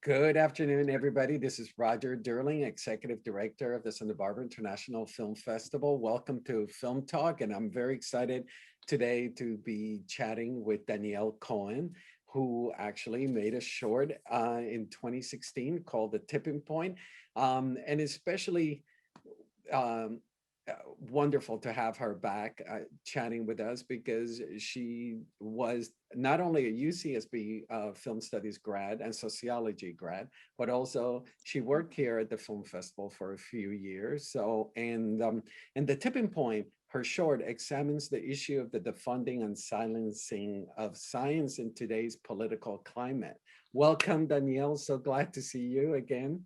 Good afternoon, everybody. This is Roger Durling, Executive Director of the Santa Barbara International Film Festival. Welcome to Film Talk, and I'm very excited today to be chatting with Danielle Cohen, who actually made a short in 2016 called The Tipping Point, and especially um, wonderful to have her back chatting with us because she was not only a UCSB film studies grad and sociology grad, but also she worked here at the film festival for a few years. And the tipping point, her short examines the issue of the defunding and silencing of science in today's political climate. Welcome, Danielle. So glad to see you again.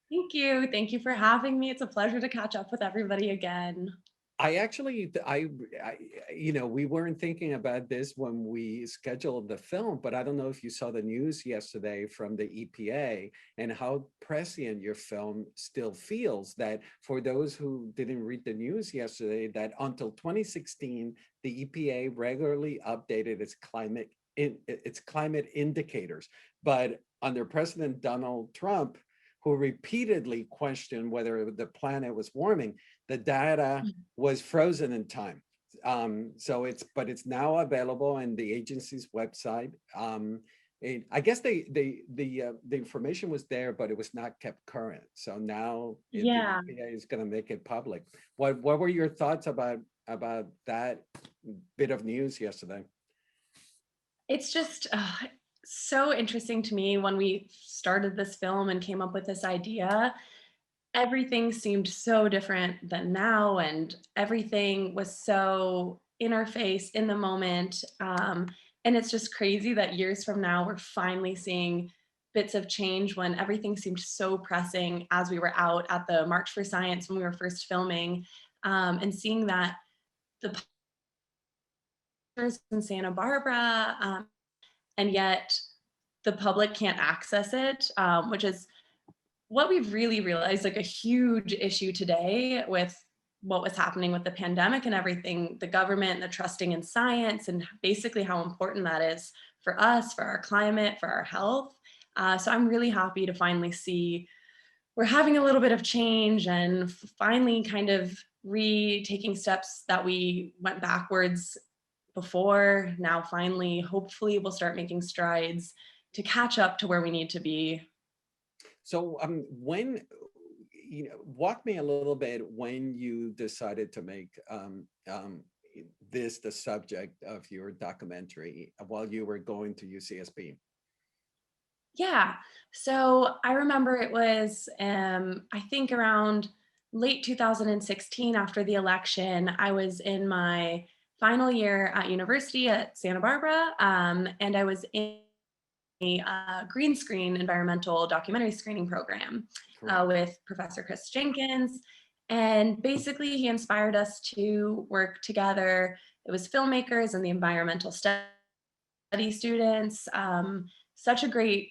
Thank you. Thank you for having me. It's a pleasure to catch up with everybody again. I actually, we weren't thinking about this when we scheduled the film, but I don't know if you saw the news yesterday from the EPA and how prescient your film still feels. That for those who didn't read the news yesterday, that until 2016, the EPA regularly updated its climate indicators, but under President Donald Trump, who repeatedly questioned whether the planet was warming, the data was frozen in time. But it's now available on the agency's website. I guess the information was there, but it was not kept current. So now the Yeah, EPA is going to make it public. What were your thoughts about that bit of news yesterday? it's just so interesting to me when we started this film and came up with this idea. Everything seemed so different than now, and everything was so in our face in the moment. And it's just crazy that years from now, we're finally seeing bits of change when everything seemed so pressing as we were out at the March for Science when we were first filming, and seeing that the in Santa Barbara, and yet the public can't access it, which is what we've really realized, like a huge issue today with what was happening with the pandemic and everything, the government, the trusting in science, and basically how important that is for us, for our climate, for our health. So I'm really happy to finally see we're having a little bit of change and finally kind of taking steps that we went backwards before. Now, finally, hopefully, we'll start making strides to catch up to where we need to be. So when walk me a little bit when you decided to make this the subject of your documentary while you were going to UCSB. Yeah. So I remember it was, I think around late 2016 after the election, I was in my final year at university at Santa Barbara, and I was in a green screen environmental documentary screening program Correct. with Professor Chris Jenkins. And basically, he inspired us to work together. It was filmmakers and the environmental study students. Such a great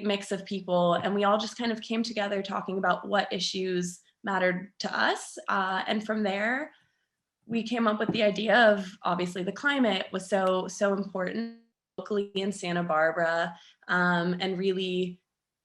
mix of people. And we all just kind of came together talking about what issues mattered to us. And from there, we came up with the idea of obviously the climate was so important locally in Santa Barbara, and really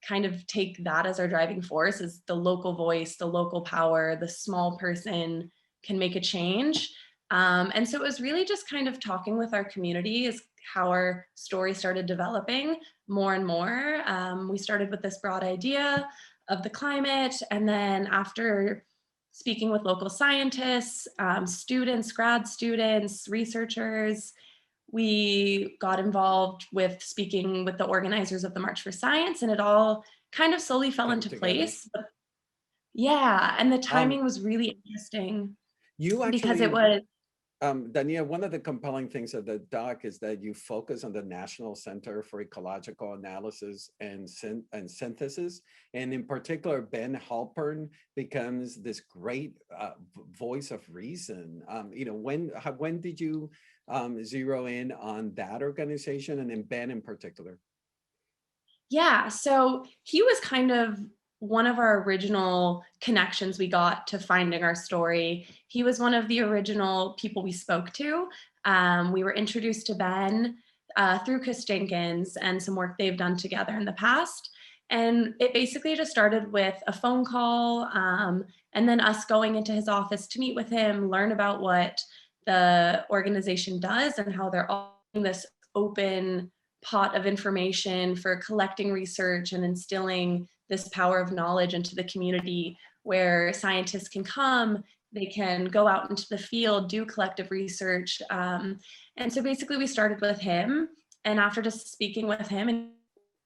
kind of take that as our driving force as the local voice, the local power, the small person can make a change. And so it was really just kind of talking with our community is how our story started developing more and more. We started with this broad idea of the climate, and then after speaking with local scientists, students, grad students, researchers, we got involved with speaking with the organizers of the March for Science, and it all kind of slowly fell Came into together. place. But yeah, and the Um, timing was really interesting you because actually it was, Danielle, one of the compelling things of the doc is that you focus on the National Center for Ecological Analysis and Synthesis. And in particular, Ben Halpern becomes this great voice of reason. When did you zero in on that organization and in Ben in particular? yeah, so he was kind of one of our original connections we got to finding our story. He was one of the original people we spoke to. We were introduced to Ben through Chris Jenkins and some work they've done together in the past. And it basically just started with a phone call, and then us going into his office to meet with him, learn about what the organization does and how they're all this open pot of information for collecting research and instilling this power of knowledge into the community where scientists can come, they can go out into the field, do collective research. And so basically we started with him, and after just speaking with him, and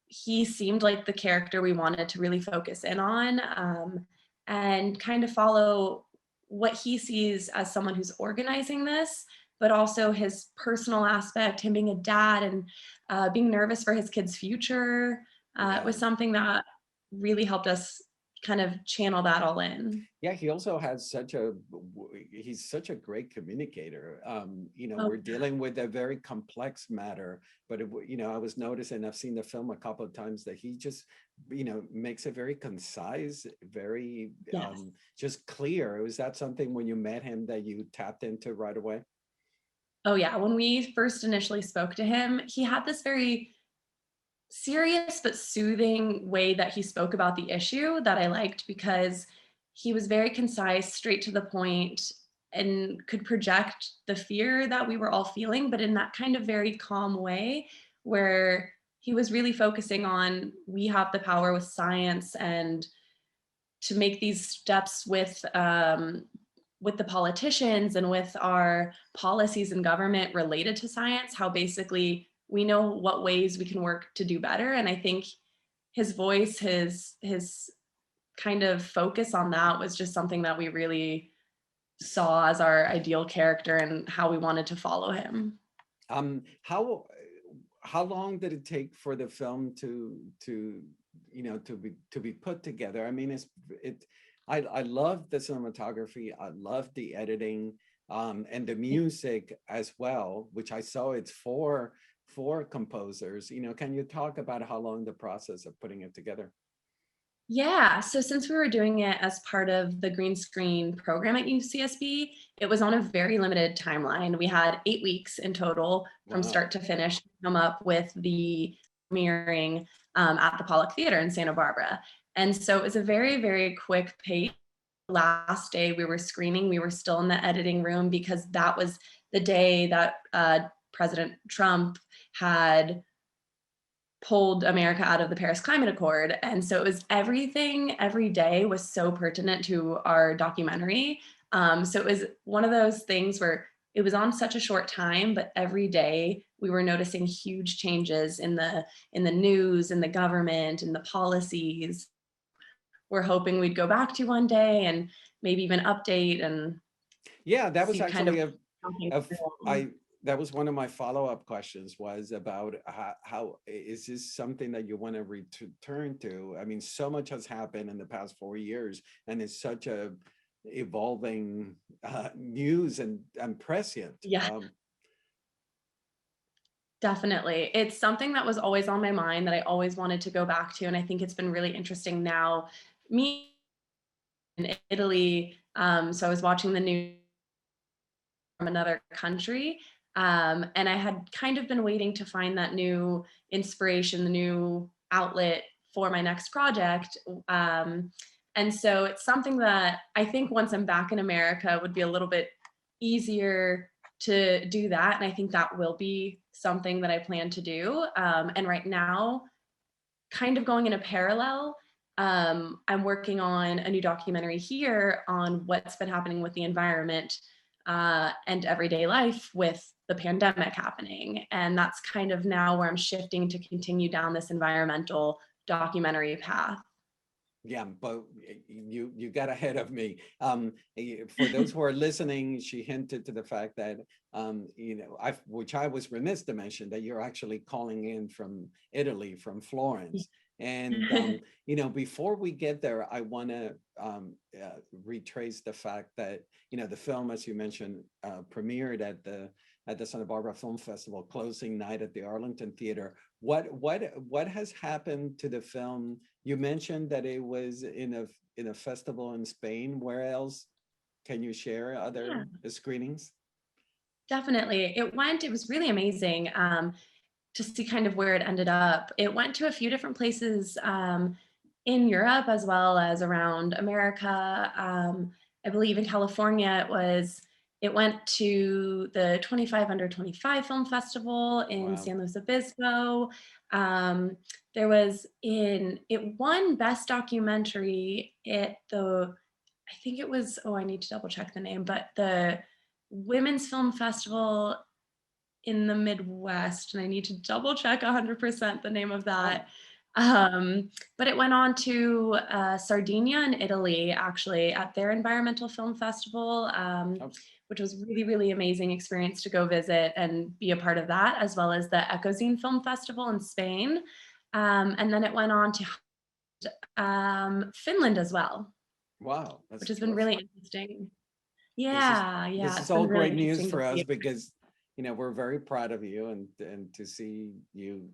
he seemed like the character we wanted to really focus in on, and kind of follow what he sees as someone who's organizing this, but also his personal aspect, him being a dad and being nervous for his kid's future. It Yeah. was something that really helped us kind of channel that all in. Yeah, he also has he's such a great communicator. Oh, We're dealing with a very complex matter, but I was noticing, I've seen the film a couple of times, that he just, makes it very concise, very yes. just clear. Was that something when you met him that you tapped into right away? Oh, yeah. When we first initially spoke to him, he had this very serious but soothing way that he spoke about the issue that I liked because he was very concise, straight to the point, and could project the fear that we were all feeling, but in that kind of very calm way where he was really focusing on we have the power with science and to make these steps with the politicians and with our policies and government related to science, how basically we know what ways we can work to do better. And I think his voice, his kind of focus on that was just something that we really saw as our ideal character and how we wanted to follow him. Um, how how long did it take for the film to be put together? I mean, I love the cinematography, I love the editing, and the music as well, which I saw it's four composers. Can you talk about how long the process of putting it together? Yeah, so since we were doing it as part of the green screen program at UCSB, it was on a very limited timeline. We had 8 weeks in total from Wow. start to finish to come up with the premiering at the Pollock Theater in Santa Barbara. And so it was a very, very quick pace. Last day we were screening, we were still in the editing room because that was the day that President Trump had pulled America out of the Paris Climate Accord. And so it was everything, every day was so pertinent to our documentary. So it was one of those things where it was on such a short time, but every day we were noticing huge changes in the news, in the government, in the policies. We're hoping we'd go back to one day and maybe even update and Yeah, that was see kind of actually something a f- along. I that was one of my follow-up questions, was about how is this something that you want to return to? I mean, so much has happened in the past 4 years, and it's such a evolving news and prescient. Yeah. Definitely. It's something that was always on my mind that I always wanted to go back to, and I think it's been really interesting now. Me in Italy, so I was watching the news from another country, and I had kind of been waiting to find that new inspiration, the new outlet for my next project. And so it's something that I think once I'm back in America would be a little bit easier to do that. And I think that will be something that I plan to do. And right now, kind of going in a parallel, I'm working on a new documentary here on what's been happening with the environment and everyday life with the pandemic happening. And that's kind of now where I'm shifting to continue down this environmental documentary path. Yeah, but you got ahead of me. For those who are listening, she hinted to the fact that which I was remiss to mention, that you're actually calling in from Italy, from Florence. And before we get there, I want to retrace the fact that the film, as you mentioned, premiered at the Santa Barbara Film Festival, closing night at the Arlington Theater. What has happened to the film? You mentioned that it was in a festival in Spain. Where else can you share other Yeah, screenings? definitely. It was really amazing. to see kind of where it ended up. It went to a few different places in Europe as well as around America. I believe in California it went to the 25 Under 25 Film Festival in Wow. San Luis Obispo. Um, it won Best Documentary at I think it was, oh, I need to double check the name, but the Women's Film Festival in the Midwest, and I need to double check 100% the name of Oh, that. But it went on to Sardinia in Italy, actually, at their environmental film festival, oh, which was really, really amazing experience to go visit and be a part of that, as well as the Ecozine Film Festival in Spain. And then it went on to Finland as well, wow, which that's has been really terrific. interesting. This is Yeah, this yeah, is it's been all really great news interesting to for us see. because we're very proud of you, and to see you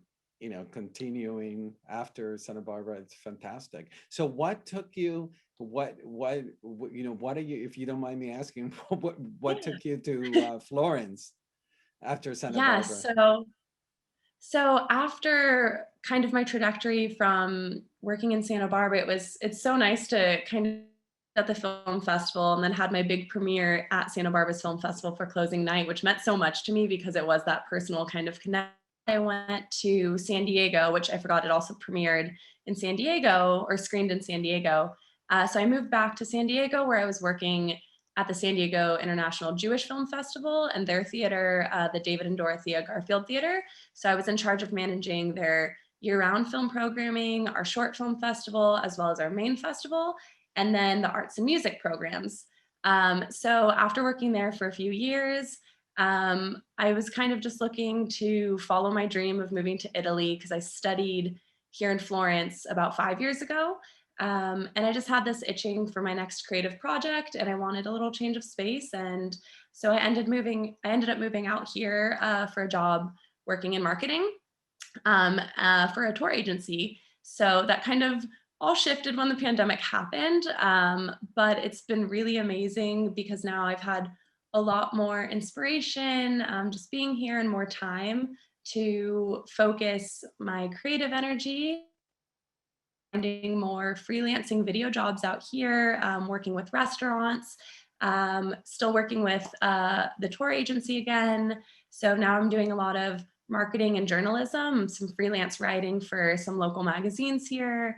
continuing after Santa Barbara, it's fantastic. So what took you, what are you, if you don't mind me asking, what Yeah. took you to Florence after Santa Yeah, Barbara? so after kind of my trajectory from working in Santa Barbara, it's so nice to kind of at the film festival and then had my big premiere at Santa Barbara's Film Festival for closing night, which meant so much to me because it was that personal kind of connect. I went to San Diego, which I forgot it also premiered in San Diego or screened in San Diego. So I moved back to San Diego where I was working at the San Diego International Jewish Film Festival and their theater, the David and Dorothea Garfield Theater. So I was in charge of managing their year-round film programming, our short film festival, as well as our main festival, and then the arts and music programs. So after working there for a few years, I was kind of just looking to follow my dream of moving to Italy because I studied here in Florence about 5 years ago. And I just had this itching for my next creative project and I wanted a little change of space. And so I ended up moving out here for a job working in marketing for a tour agency. So that kind of all shifted when the pandemic happened. But it's been really amazing because now I've had a lot more inspiration just being here and more time to focus my creative energy, finding more freelancing video jobs out here, working with restaurants, still working with the tour agency again. So now I'm doing a lot of marketing and journalism, some freelance writing for some local magazines here,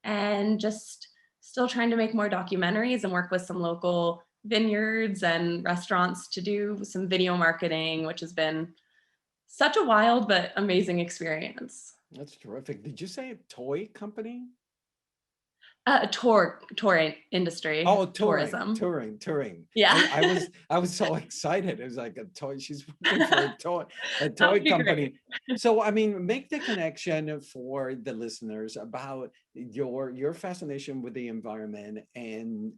and just still trying to make more documentaries and work with some local vineyards and restaurants to do some video marketing, which has been such a wild but amazing experience. That's terrific. Did you say a toy company? Touring industry, Oh, touring, tourism. touring, touring. Yeah. I was so excited. It was like a toy. She's working for a That toy would be great. company. So I mean, make the connection for the listeners about your fascination with the environment and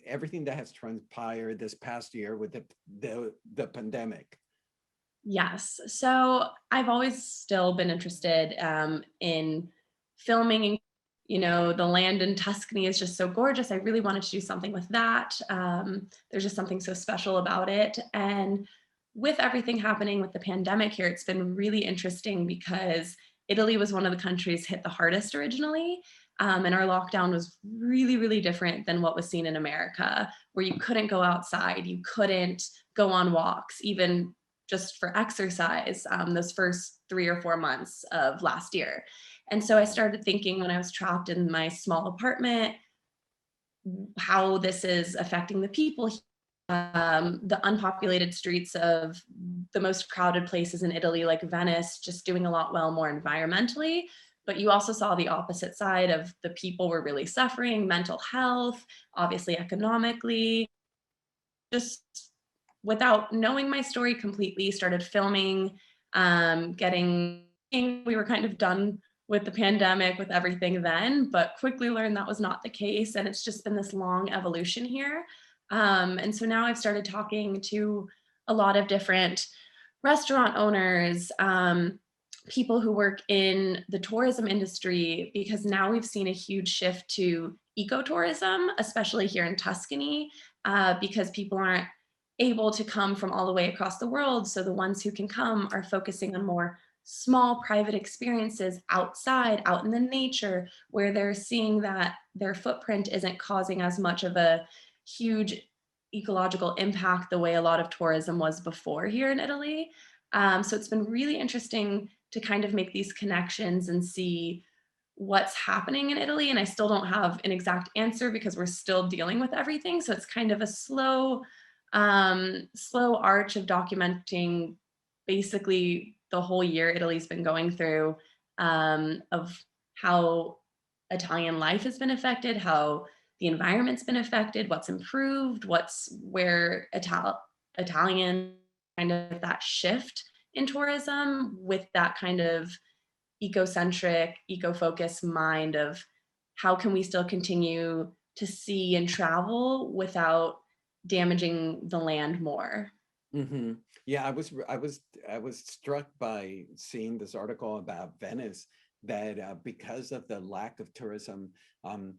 everything that has transpired this past year with the pandemic. Yes. So I've always still been interested in filming. And, the land in Tuscany is just so gorgeous. I really wanted to do something with that. There's just something so special about it. And with everything happening with the pandemic here, it's been really interesting because Italy was one of the countries hit the hardest originally. And our lockdown was really, really different than what was seen in America, where you couldn't go outside, you couldn't go on walks, even just for exercise those first 3 or 4 months of last year. And so I started thinking when I was trapped in my small apartment, how this is affecting the people, the unpopulated streets of the most crowded places in Italy, like Venice, just doing a lot more environmentally. But you also saw the opposite side of the people were really suffering, mental health, obviously economically, just without knowing my story completely, started filming, we were kind of done with the pandemic, with everything then, but quickly learned that was not the case. And it's just been this long evolution here. And so now I've started talking to a lot of different restaurant owners, people who work in the tourism industry, because now we've seen a huge shift to ecotourism, especially here in Tuscany, because people aren't able to come from all the way across the world. So the ones who can come are focusing on more small private experiences outside, out in the nature, where they're seeing that their footprint isn't causing as much of a huge ecological impact the way a lot of tourism was before here in Italy. So it's been really interesting to kind of make these connections and see what's happening in Italy. And I still don't have an exact answer because we're still dealing with everything. So it's kind of a slow arch of documenting basically the whole year Italy's been going through, of how Italian life has been affected, how the environment's been affected, what's improved, what's where Italian kind of that shift in tourism with that kind of ecocentric, eco-focused mind of how can we still continue to see and travel without damaging the land more. Hmm. Yeah, I was struck by seeing this article about Venice that because of the lack of tourism, um,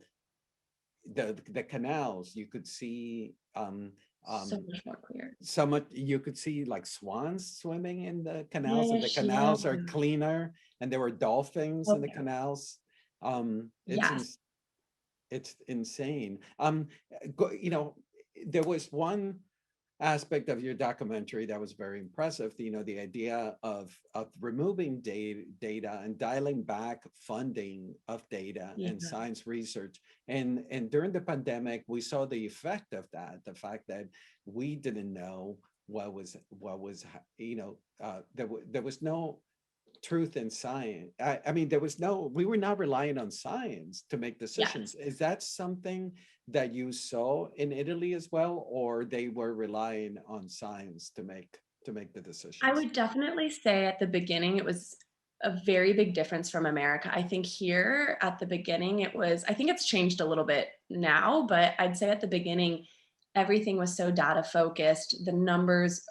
the canals you could see So um, much more clear. so much you could see like swans swimming in the canals, and the Yes, yeah. canals are cleaner, and there were dolphins in the Okay. canals. Um, it's Yes. ins it's insane. There was one aspect of your documentary that was very impressive. The idea of removing data and dialing back funding of data and Yeah. science research. And during the pandemic, we saw the effect of that. The fact that we didn't know there was no truth in science. I mean, we were not relying on science to make decisions. Yes. Is that something that you saw in Italy as well, or they were relying on science to make the I decisions? would definitely say at the beginning, it was a very big difference from America. I think here at the beginning, I think it's changed a little bit now, but I'd say at the beginning, everything was so data focused. The numbers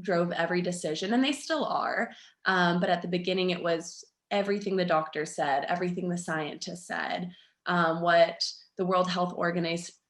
drove every decision, and they still are. But at the beginning, it was everything the doctor said, everything the scientist said, what the World Health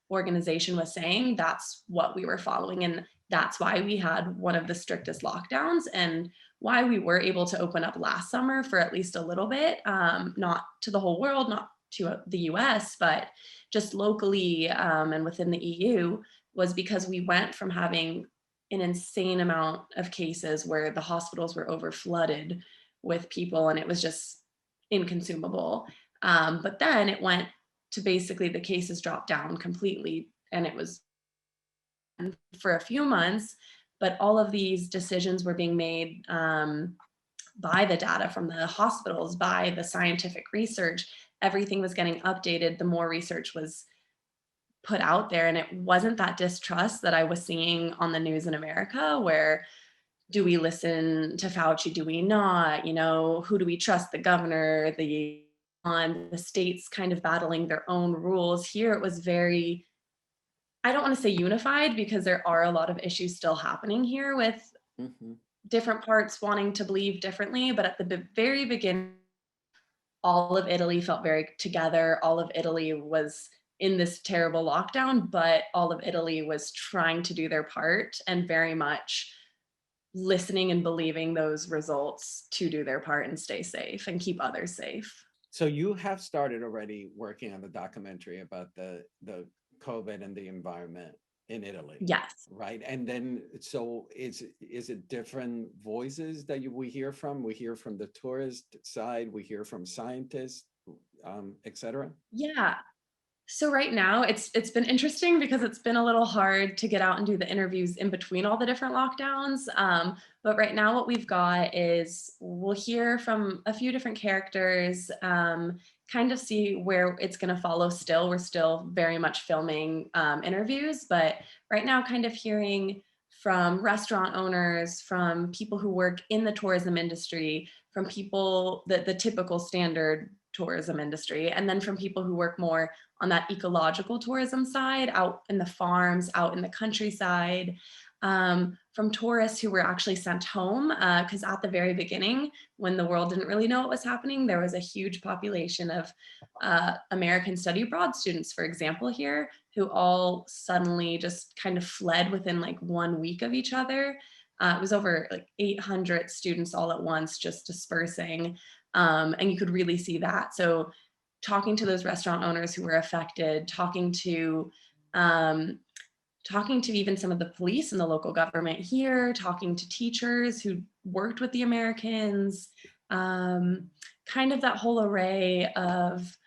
Organization was saying, that's what we were following. And that's why we had one of the strictest lockdowns and why we were able to open up last summer for at least a little bit, not to the whole world, not to the US, but just locally, and within the EU, was because we went from having an insane amount of cases where the hospitals were over flooded with people and it was just inconsumable. But then it went to basically the cases dropped down completely and it was for a few months, but all of these decisions were being made, by the data from the hospitals, by the scientific research. Everything was getting updated. The more research was put out there, and it wasn't that distrust that I was seeing on the news in America, where do we listen to Fauci? Do we not? Who do we trust? The governor, on the states kind of battling their own rules. Here it was very, I don't want to say unified because there are a lot of issues still happening here with Hmm. different parts wanting to believe differently. But at the very beginning, all of Italy felt very together. All of Italy was in this terrible lockdown, but all of Italy was trying to do their part and very much listening and believing those results to do their part and stay safe and keep others safe. So you have started already working on the documentary about the COVID and the environment in Italy, Yes. right? And then, so is it different voices that we hear from? We hear from the tourist side, we hear from scientists, etc. Yeah. So right now it's been interesting because it's been a little hard to get out and do the interviews in between all the different lockdowns. But right now what we've got is we'll hear from a few different characters, kind of see where it's going to follow still. We're still very much filming interviews, but right now kind of hearing from restaurant owners, from people who work in the tourism industry, from people the typical standard tourism industry, and then from people who work more on that ecological tourism side, out in the farms, out in the countryside, from tourists who were actually sent home. Because at the very beginning, when the world didn't really know what was happening, there was a huge population of American study abroad students, for example, here, who all suddenly just kind of fled within like 1 week of each other. It was over like 800 students all at once, just dispersing. And you could really see that. So talking to those restaurant owners who were affected, um, talking to even some of the police and the local government here, talking to teachers who worked with the Americans, kind of that whole array of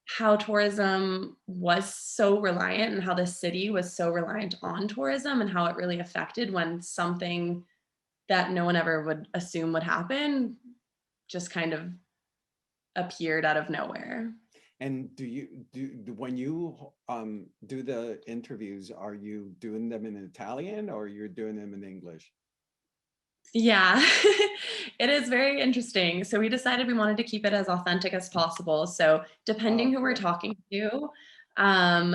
how tourism was so reliant and how the city was so reliant on tourism and how it really affected when something that no one ever would assume would happen just kind of appeared out of nowhere. And when you do the interviews, are you doing them in Italian or you're doing them in English? Yeah, it is very interesting. So we decided we wanted to keep it as authentic as possible. So depending Oh, who we're cool. talking to,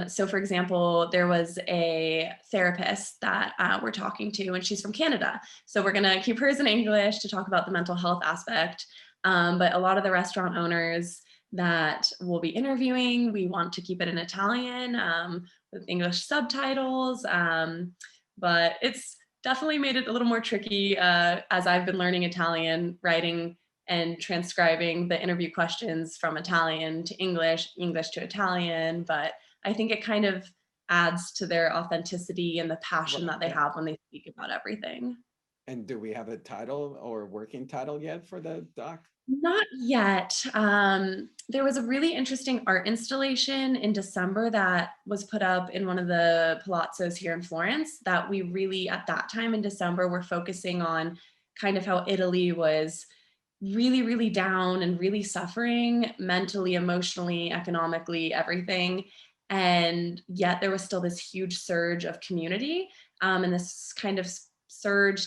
so for example, there was a therapist that we're talking to, and she's from Canada. So we're gonna keep hers in English to talk about the mental health aspect. But a lot of the restaurant owners that we'll be interviewing, we want to keep it in Italian with English subtitles. But it's definitely made it a little more tricky as I've been learning Italian, writing and transcribing the interview questions from Italian to English, English to Italian. But I think it kind of adds to their authenticity and the passion Right. that they Yeah. have when they speak about everything. And do we have a title or working title yet for the doc? Not yet. There was a really interesting art installation in December that was put up in one of the palazzos here in Florence that we really, at that time in December, were focusing on kind of how Italy was really, really down and really suffering mentally, emotionally, economically, everything. And yet there was still this huge surge of community and this kind of surge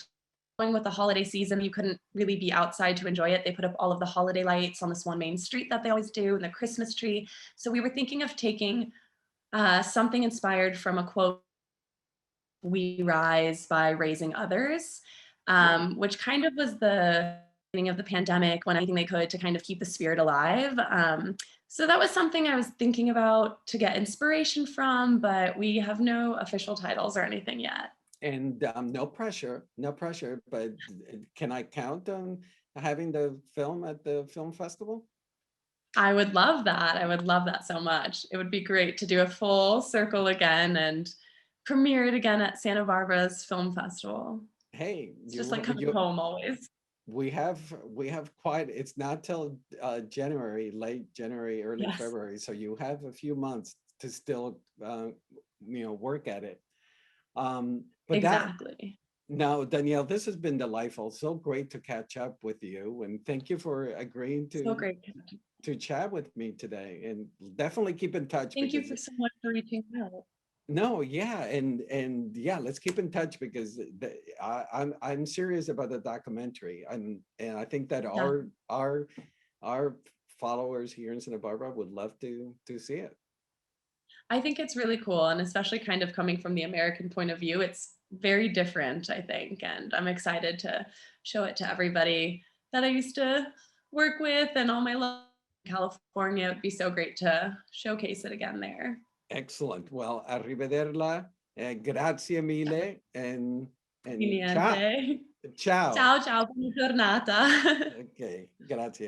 going with the holiday season. You couldn't really be outside to enjoy it. They put up all of the holiday lights on this one main street that they always do, and the Christmas tree. So we were thinking of taking something inspired from a quote, "We rise by raising others," Yeah. which kind of was the beginning of the pandemic when anything they could to kind of keep the spirit alive. So that was something I was thinking about to get inspiration from, but we have no official titles or anything yet. And no pressure, no pressure, but can I count on having the film at the film festival? I would love that. I would love that so much. It would be great to do a full circle again and premiere it again at Santa Barbara's Film Festival. Hey, It's just like coming home always. we have quite, it's not till January, late January, early Yes, February, so you have a few months to still work at it. But that exactly. now, Danielle, this has been delightful. So great to catch up with you, and thank you for agreeing So great. to chat with me today. And definitely keep in touch Thank you because for so much for reaching out. no, yeah, and yeah, let's keep in touch because I'm serious about the documentary, and I think that Yeah, our followers here in Santa Barbara would love to see it. I think it's really cool, and especially kind of coming from the American point of view, it's very different, I think, and I'm excited to show it to everybody that I used to work with and all my love in California. It would be so great to showcase it again there. Excellent. Well, arrivederla, grazie mille, Di and ciao, niente. ciao. Ciao, ciao, buona giornata. Okay, grazie.